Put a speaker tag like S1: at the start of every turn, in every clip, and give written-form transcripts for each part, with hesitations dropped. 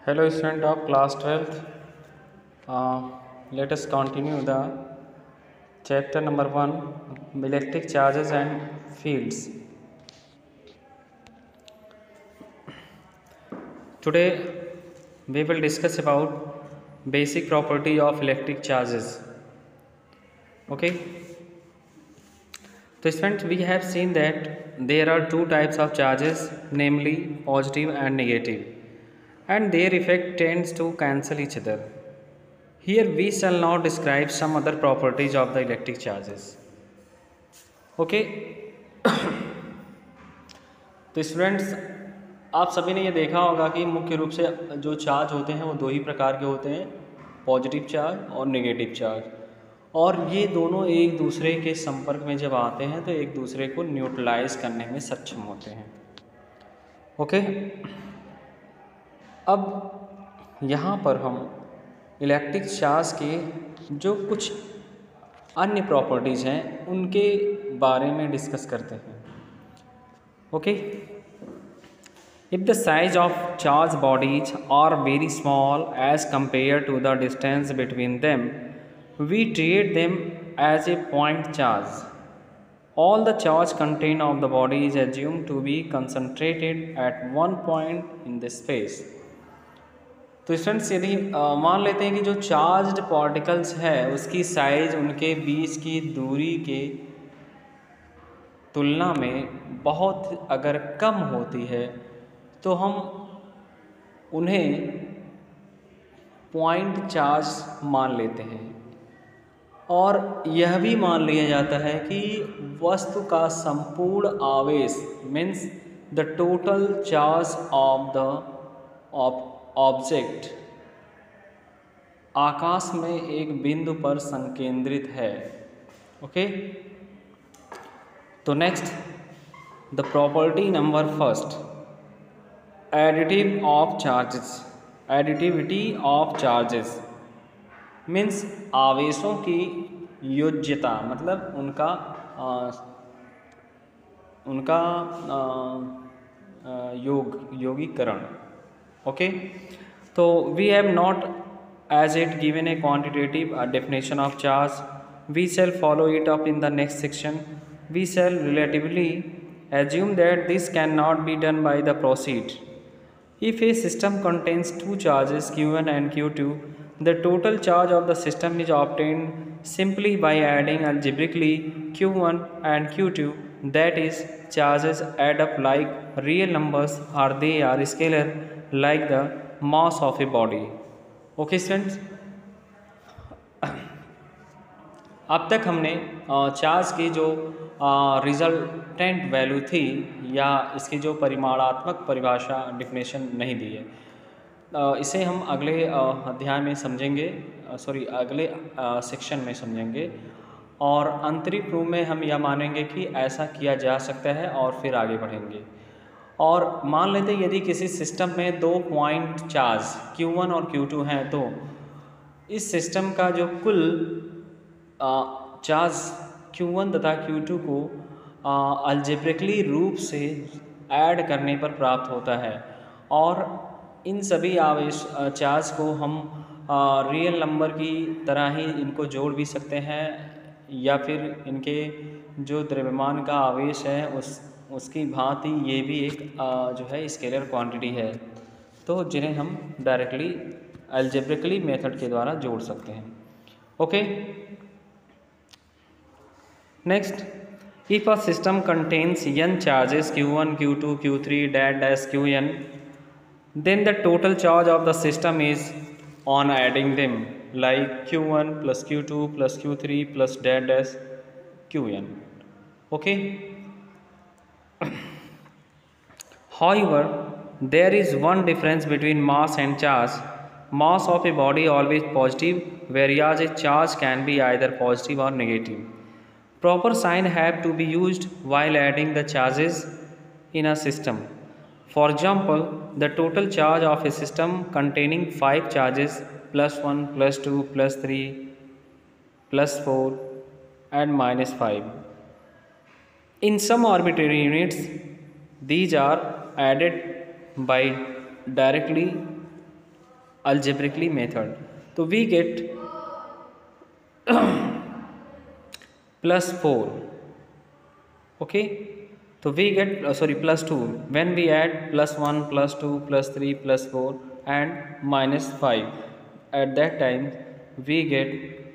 S1: Hello, student of class 12th. Let us continue the chapter number 1, electric charges and fields. Today we will discuss about basic property of electric charges. Okay. So students, we have seen that there are two types of charges, namely positive and negative, and their effect tends to cancel each other. Here we shall now describe some other properties of the electric charges. Okay. तो students, आप सभी ने ये देखा होगा कि मुख्य रूप से जो चार्ज होते हैं वो दो ही प्रकार के होते हैं, पॉजिटिव चार्ज और नेगेटिव चार्ज, और ये दोनों एक दूसरे के संपर्क में जब आते हैं तो एक दूसरे को न्यूट्रलाइज करने में सक्षम होते हैं. ओके. अब यहाँ पर हम इलेक्ट्रिक चार्ज के जो कुछ अन्य प्रॉपर्टीज़ हैं उनके बारे में डिस्कस करते हैं. Okay. If the size of charge bodies are very small as compared to the distance between them, we treat them as a point charge. All the charge contained of the body is assumed to be concentrated at one point in the space. तो students, यदि मान लेते हैं कि जो charged particles है उसकी size उनके बीच की दूरी के तुलना में बहुत अगर कम होती है तो हम उन्हें पॉइंट चार्ज मान लेते हैं, और यह भी मान लिया जाता है कि वस्तु का संपूर्ण आवेश means the total charge of the object आकाश में एक बिंदु पर संकेंद्रित है. ओके. तो next, the property number first, additive of charges. Additivity of charges means आवेशों की योज्यता, मतलब योगीकरण. ओके. तो we have not as it given a quantitative definition of charge. We shall follow it up in the next section. We shall relatively assume that this cannot be done by the proceed. If a system contains two charges Q1 and Q2, the total charge of the system is obtained simply by adding algebraically Q1 and Q2. That is, charges add up like real numbers, or they are scalar like the mass of a body. Okay students, अब तक हमने charge की जो resultant value थी या इसकी जो परिमाणात्मक परिभाषा डिफिनेशन नहीं दी है, इसे हम अगले अध्याय में समझेंगे, अगले सेक्शन में समझेंगे, और आंतरिक रूप में हम यह मानेंगे कि ऐसा किया जा सकता है और फिर आगे बढ़ेंगे. और मान लेते हैं यदि किसी सिस्टम में दो पॉइंट चार्ज Q1 और Q2 हैं, तो इस सिस्टम का जो कुल चार्ज Q1 तथा Q2 को अलजेब्रिकली रूप से ऐड करने पर प्राप्त होता है, और इन सभी आवेश चार्ज को हम रियल नंबर की तरह ही इनको जोड़ भी सकते हैं, या फिर इनके जो द्रव्यमान का आवेश है उसकी भांति ये भी एक जो है स्केलर क्वांटिटी है, तो जिन्हें हम डायरेक्टली अलजेब्रिकली मेथड के द्वारा जोड़ सकते हैं. Okay. Next, if a system contains n charges Q1, Q2, Q3 dash Qn, then the total charge of the system is on adding them like Q1 plus Q2 plus Q3 plus dash Qn. Okay. However, there is one difference between mass and charge. Mass of a body always positive, whereas a charge can be either positive or negative. Proper sign have to be used while adding the charges in a system. For example, the total charge of a system containing 5 charges plus 1, plus 2, plus 3, plus 4 and minus 5. In some arbitrary units, these are added by directly algebraically method, तो we get +4, okay, so we get +2 when we add +1 +2 +3 +4 and -5. At that time we get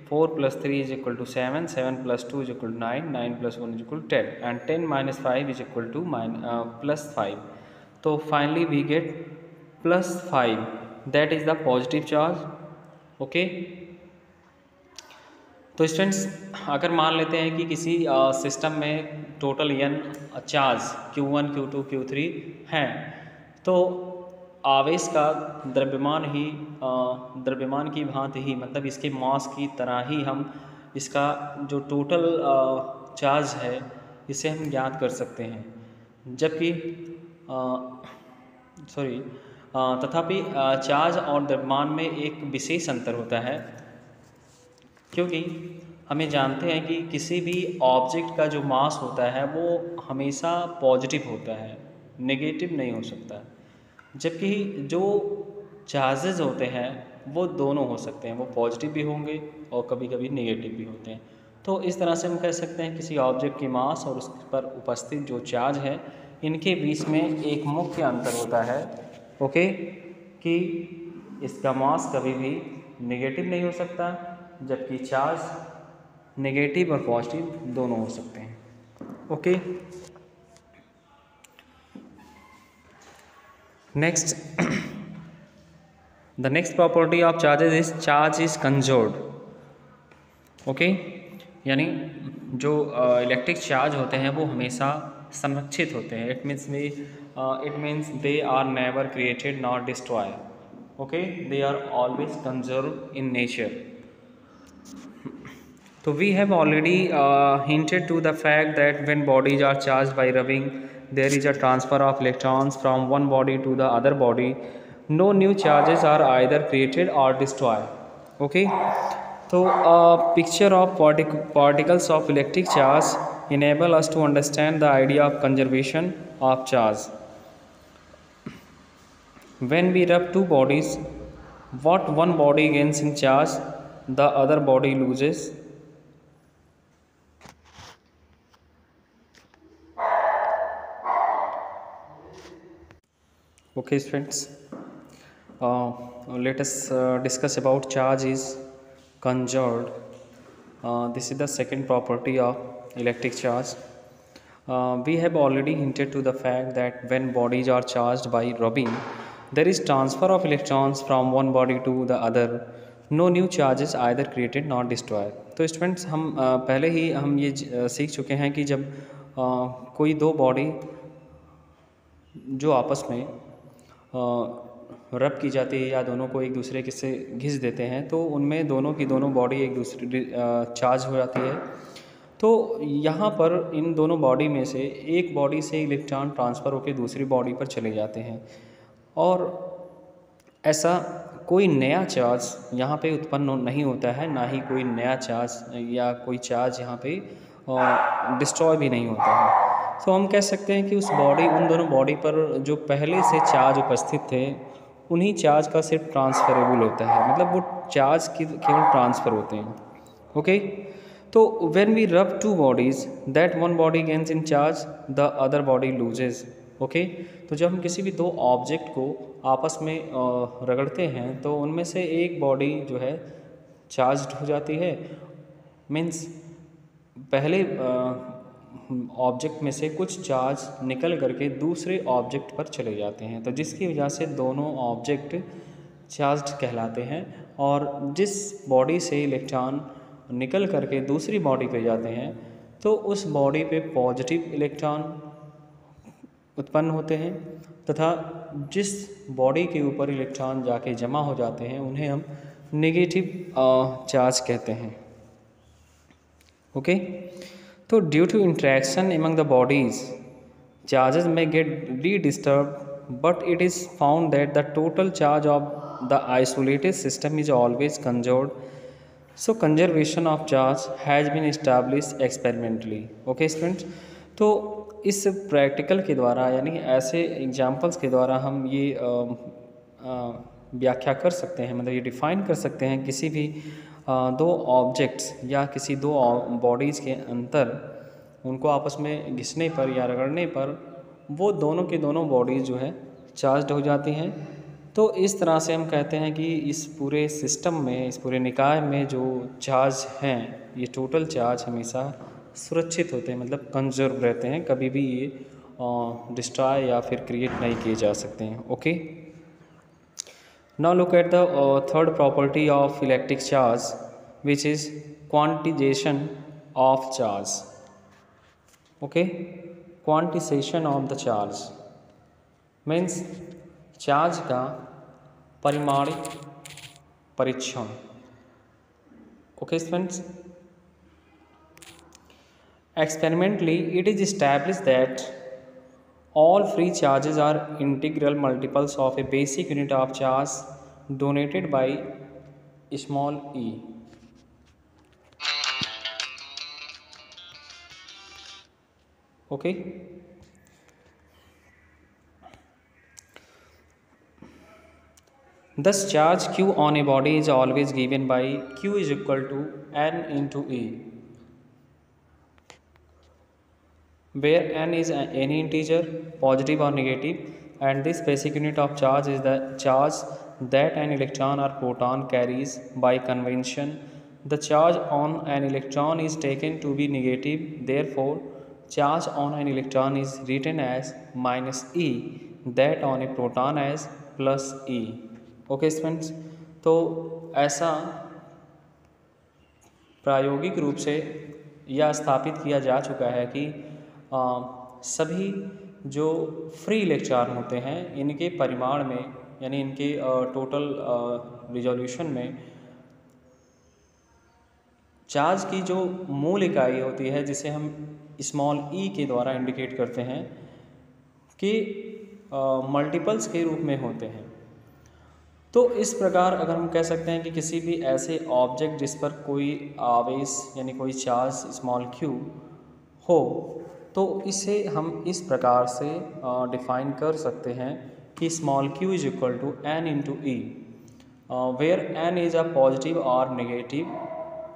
S1: 4 + 3 is equal to 7, 7 + 2 is equal to 9, 9 + 1 is equal to 10, and 10 - 5 is equal to +5. So finally we get +5, that is the positive charge, okay. तो students, अगर मान लेते हैं कि किसी system में total n charge Q1 Q2 Q3 हैं, तो आवेश का द्रव्यमान की भांति ही, मतलब इसके मास की तरह ही हम इसका जो टोटल चार्ज है इसे हम ज्ञात कर सकते हैं, जबकि तथापि चार्ज और द्रव्यमान में एक विशेष अंतर होता है, क्योंकि हमें जानते हैं कि किसी भी ऑब्जेक्ट का जो मास होता है वो हमेशा पॉजिटिव होता है, नेगेटिव नहीं हो सकता, जबकि जो चार्जेस होते हैं वो दोनों हो सकते हैं, वो पॉजिटिव भी होंगे और कभी कभी नेगेटिव भी होते हैं। तो इस तरह से हम कह सकते हैं किसी ऑब्जेक्ट की मास और उस पर उपस्थित जो चार्ज है, इनके बीच में एक मुख्य अंतर होता है, ओके, कि इसका मास कभी भी नेगेटिव नहीं हो सकता, जबकि चार्ज नेगेटिव और पॉजिटिव दोनों हो सकते हैं, okay. Next, the next property of charges is charge is conserved, okay, यानी जो इलेक्ट्रिक चार्ज होते हैं वो हमेशा संरक्षित होते हैं। It means they are never created not destroy, okay, they are always conserve in nature. So we have already hinted to the fact that when bodies are charged by rubbing, there is a transfer of electrons from one body to the other body. No new charges are either created or destroyed. Okay. So a picture of particles of electric charge enable us to understand the idea of conservation of charge. When we rub two bodies, what one body gains in charge, the other body loses. Okay students, let us discuss about charge is conserved. This is the second property of electric charge. We have already hinted to the fact that when bodies are charged by rubbing, there is transfer of electrons from one body to the other. No new charges either created nor destroyed. तो students, हम पहले ही हम ये सीख चुके हैं कि जब कोई दो बॉडी जो आपस में रब की जाती है या दोनों को एक दूसरे के से घिस देते हैं, तो उनमें दोनों की दोनों बॉडी एक दूसरे चार्ज हो जाती है। तो यहाँ पर इन दोनों बॉडी में से एक बॉडी से इलेक्ट्रॉन ट्रांसफ़र होकर दूसरी बॉडी पर चले जाते हैं, और ऐसा कोई नया चार्ज यहाँ पे उत्पन्न नहीं होता है, ना ही कोई नया चार्ज या कोई चार्ज यहाँ पे डिस्ट्रॉय भी नहीं होता है। तो हम कह सकते हैं कि उन दोनों बॉडी पर जो पहले से चार्ज उपस्थित थे, उन्हीं चार्ज का सिर्फ ट्रांसफरेबल होता है, मतलब वो चार्ज केवल ट्रांसफ़र होते हैं, ओके। तो व्हेन वी रब to bodies, that one body gains in charge, the other body loses, okay. तो जब हम किसी भी दो ऑब्जेक्ट को आपस में रगड़ते हैं, तो उनमें से एक बॉडी जो है चार्ज्ड हो जाती है, मीन्स पहले ऑब्जेक्ट में से कुछ चार्ज निकल करके दूसरे ऑब्जेक्ट पर चले जाते हैं, तो जिसकी वजह से दोनों ऑब्जेक्ट चार्ज्ड कहलाते हैं। और जिस बॉडी से इलेक्ट्रॉन निकल करके दूसरी बॉडी पे जाते हैं, तो उस बॉडी पे पॉजिटिव इलेक्ट्रॉन उत्पन्न होते हैं, तथा जिस बॉडी के ऊपर इलेक्ट्रॉन जाके जमा हो जाते हैं उन्हें हम नेगेटिव चार्ज कहते हैं, ओके। तो due to interaction among the bodies, charges में get disturbed, but it is found that the total charge of the isolated system is always conserved. So conservation of charge has been established experimentally, okay students. तो इस practical के द्वारा, यानी ऐसे examples के द्वारा हम ये व्याख्या कर सकते हैं, मतलब ये डिफाइन कर सकते हैं किसी भी दो ऑब्जेक्ट्स या किसी दो बॉडीज़ के अंतर उनको आपस में घिसने पर या रगड़ने पर वो दोनों के दोनों बॉडीज़ जो है चार्ज्ड हो जाती हैं। तो इस तरह से हम कहते हैं कि इस पूरे सिस्टम में, इस पूरे निकाय में जो चार्ज हैं, ये टोटल चार्ज हमेशा सुरक्षित होते हैं, मतलब कंजर्व रहते हैं, कभी भी ये डिस्ट्रॉय या फिर क्रिएट नहीं किए जा सकते हैं। Okay, now look at the third property of electric charge which is quantisation of charge. Okay, quantisation of the charge means charge का परिमाणिक परीक्षण। Okay students, experimentally it is established that all free charges are integral multiples of a basic unit of charge donated by small e. Okay, thus charge q on a body is always given by q is equal to n into e, where n is any integer, positive or negative, and this basic unit of charge is the charge that an electron or proton carries. By convention, the charge on an electron is taken to be negative, therefore charge on an electron is written as minus e, that on a proton as plus e. Okay students, तो ऐसा प्रायोगिक रूप से यह स्थापित किया जा चुका है कि सभी जो फ्री इलेक्ट्रॉन होते हैं इनके परिमाण में, यानी इनके टोटल रिजोल्यूशन में चार्ज की जो मूल इकाई होती है, जिसे हम स्मॉल ई के द्वारा इंडिकेट करते हैं, कि मल्टीपल्स के रूप में होते हैं। तो इस प्रकार अगर हम कह सकते हैं कि किसी भी ऐसे ऑब्जेक्ट जिस पर कोई आवेश यानी कोई चार्ज स्मॉल क्यू हो, तो इसे हम इस प्रकार से डिफाइन कर सकते हैं कि small Q is equal to N into E, where N is a positive और नेगेटिव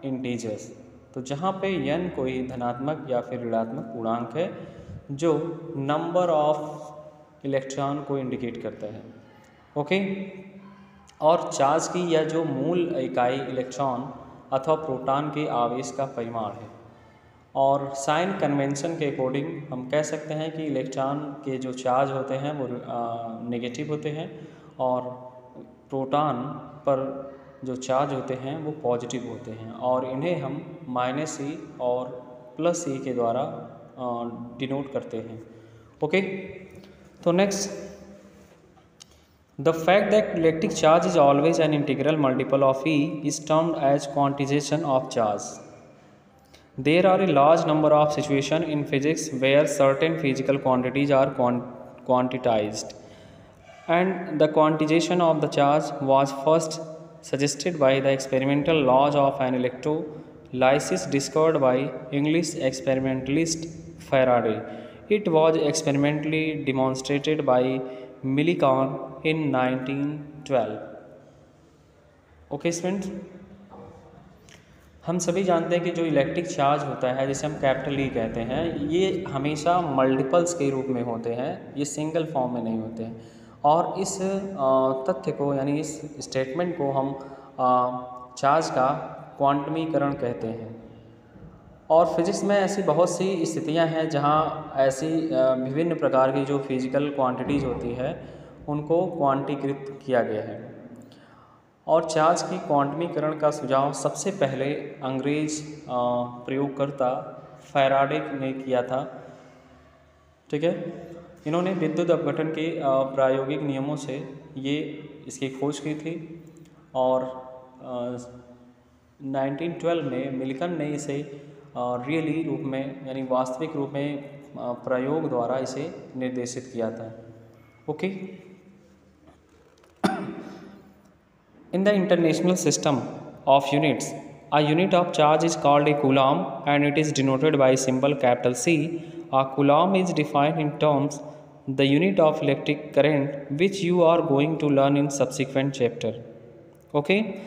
S1: इंटीजर्स। तो जहाँ पे n कोई धनात्मक या फिर ऋणात्मक पूर्णांक है जो नंबर ऑफ इलेक्ट्रॉन को इंडिकेट करता है। ओके, और चार्ज की यह जो मूल इकाई इलेक्ट्रॉन अथवा प्रोटॉन के आवेश का परिमाण है। और साइन कन्वेंशन के अकॉर्डिंग हम कह सकते हैं कि इलेक्ट्रॉन के जो चार्ज होते हैं वो नेगेटिव होते हैं और प्रोटॉन पर जो चार्ज होते हैं वो पॉजिटिव होते हैं, और इन्हें हम माइनस ई और प्लस ई के द्वारा डिनोट करते हैं। ओके, तो next, the fact that electric charge is always an integral multiple of E is termed as quantization of charge. There are a large number of situations in physics where certain physical quantities are quantized, and the quantization of the charge was first suggested by the experimental laws of an electrolysis discovered by English experimentalist Faraday. It was experimentally demonstrated by Millikan in 1912. Okay students, हम सभी जानते हैं कि जो electric charge होता है जिसे हम कैपिटल ई कहते हैं, ये हमेशा मल्टीपल्स के रूप में होते हैं, ये सिंगल फॉर्म में नहीं होते हैं। और इस तथ्य को यानी इस स्टेटमेंट को हम चार्ज का क्वांटमीकरण कहते हैं। और फिजिक्स में ऐसी बहुत सी स्थितियां हैं जहां ऐसी विभिन्न प्रकार की जो फिजिकल क्वांटिटीज़ होती है उनको क्वांटीकृत किया गया है। और चार्ज की क्वांटमीकरण का सुझाव सबसे पहले अंग्रेज प्रयोगकर्ता फैराडे ने किया था। ठीक है, इन्होंने विद्युत अपघटन के प्रायोगिक नियमों से ये इसकी खोज की थी, और 1912 में मिल्कन ने इसे रियली रूप में यानी वास्तविक रूप में प्रयोग द्वारा इसे निर्देशित किया था। Okay, in the international system of units, a unit of charge is called a coulomb and it is denoted by symbol capital C. A coulomb is defined in terms the unit of electric current which you are going to learn in subsequent chapter. Okay,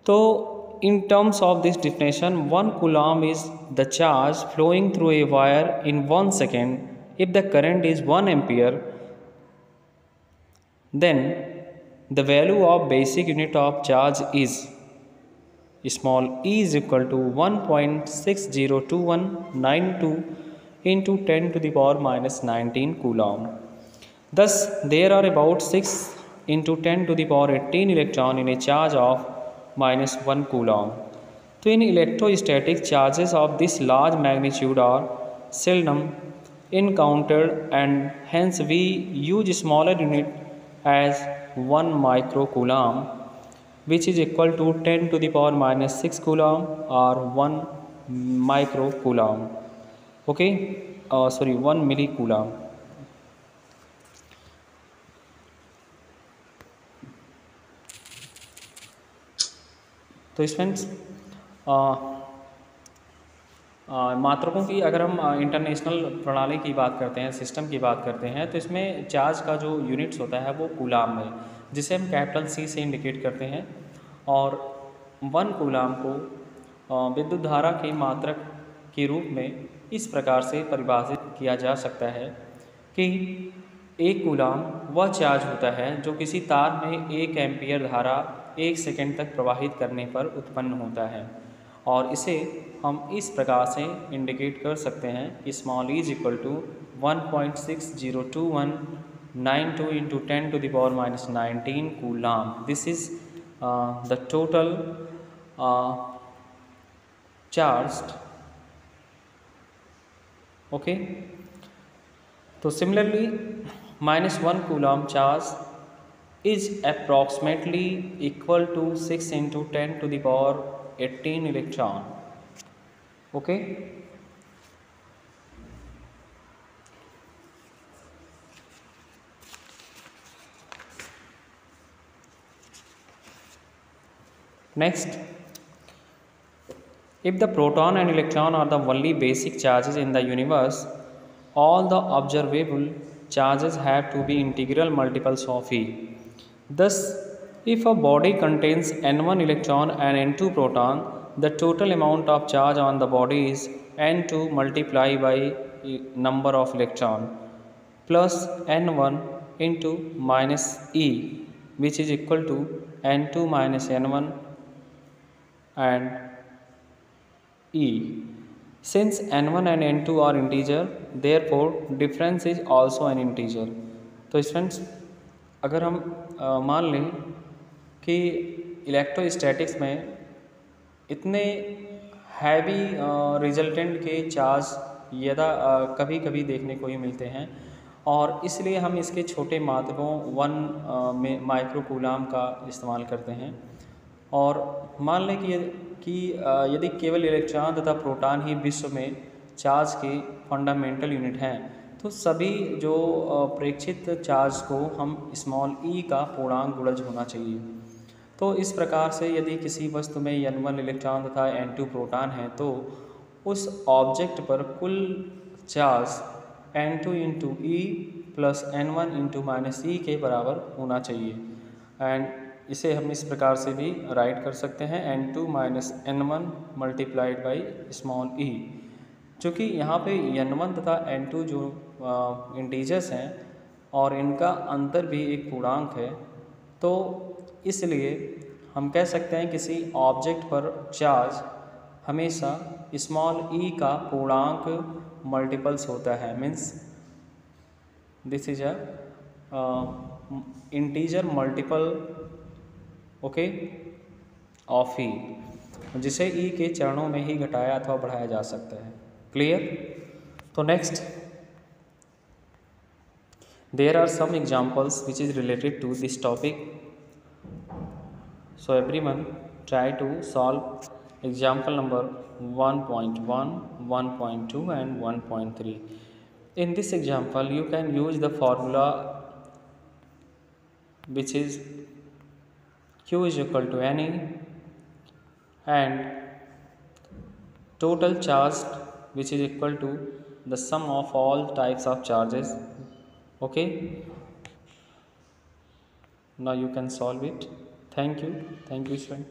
S1: so in terms of this definition, 1 coulomb is the charge flowing through a wire in 1 second if the current is 1 ampere. Then the value of basic unit of charge is small e is equal to 1.602192 into 10 to the power minus 19 coulomb. Thus, there are about 6 into 10 to the power 18 electron in a charge of minus 1 coulomb. So, in electrostatic, charges of this large magnitude are seldom encountered, and hence we use smaller unit as 1 microcoulomb, which is equal to 10 to the power minus 6 coulomb or 1 microcoulomb. Okay, 1 millicoulomb. तो students, मात्रकों की अगर हम international प्रणाली की बात करते हैं, system की बात करते हैं, तो इसमें चार्ज का जो यूनिट्स होता है वो कूलाम है, जिसे हम कैपिटल C से इंडिकेट करते हैं। और 1 कूलाम को विद्युत धारा की मात्रक के रूप में इस प्रकार से परिभाषित किया जा सकता है कि 1 कूलाम वह चार्ज होता है जो किसी तार में 1 एम्पियर धारा 1 सेकेंड तक प्रवाहित करने पर उत्पन्न होता है। और इसे हम इस प्रकार से इंडिकेट कर सकते हैं कि small e is equal to 1.602192 into 10 to the power minus 19 coulomb. This is the total charge. Okay, तो similarly -1 coulomb charge is approximately equal to 6 into 10 to the power 18 electron. Okay, next, if the proton and electron are the only basic charges in the universe, all the observable charges have to be integral multiples of E. Thus, if a body contains n1 electron and n2 proton, the total amount of charge on the body is n2 multiplied by number of electron plus n1 into minus E, which is equal to n2 minus n1 and E. Since n1 and n2 are integer, therefore difference is also an integer. तो students, अगर हम मान लें कि electrostatics में इतने heavy resultant के charge कभी कभी देखने को ही मिलते हैं, और इसलिए हम इसके छोटे मात्रकों 1 माइक्रोकूलाम का इस्तेमाल करते हैं। और मान लें कि यदि केवल इलेक्ट्रॉन तथा प्रोटॉन ही विश्व में चार्ज के फंडामेंटल यूनिट हैं, तो सभी जो प्रेक्षित चार्ज को हम स्मॉल ई का पूर्णांक गुणज होना चाहिए। तो इस प्रकार से यदि किसी वस्तु में n1 इलेक्ट्रॉन तथा n2 प्रोटॉन है, तो उस ऑब्जेक्ट पर कुल charge n2 into e plus n1 into minus e के बराबर होना चाहिए। एंड इसे हम इस प्रकार से भी राइट कर सकते हैं, n2 minus n1 multiplied by small e, चूँकि यहाँ पे n1 तथा n2 जो इंटीजर्स हैं और इनका अंतर भी एक पूर्णांक है, तो इसलिए हम कह सकते हैं किसी ऑब्जेक्ट पर चार्ज हमेशा स्मॉल ई का पूर्णांक मल्टीपल्स होता है। Means this is a integer multiple okay of e, जिसे ई के चरणों में ही घटाया अथवा बढ़ाया जा सकता है। क्लियर? तो next, there are some examples which is related to this topic, so everyone try to solve example number 1.1, 1.2 and 1.3. In this example you can use the formula which is Q is equal to Ne and total charge which is equal to the sum of all types of charges Okay, now you can solve it. Thank you, student.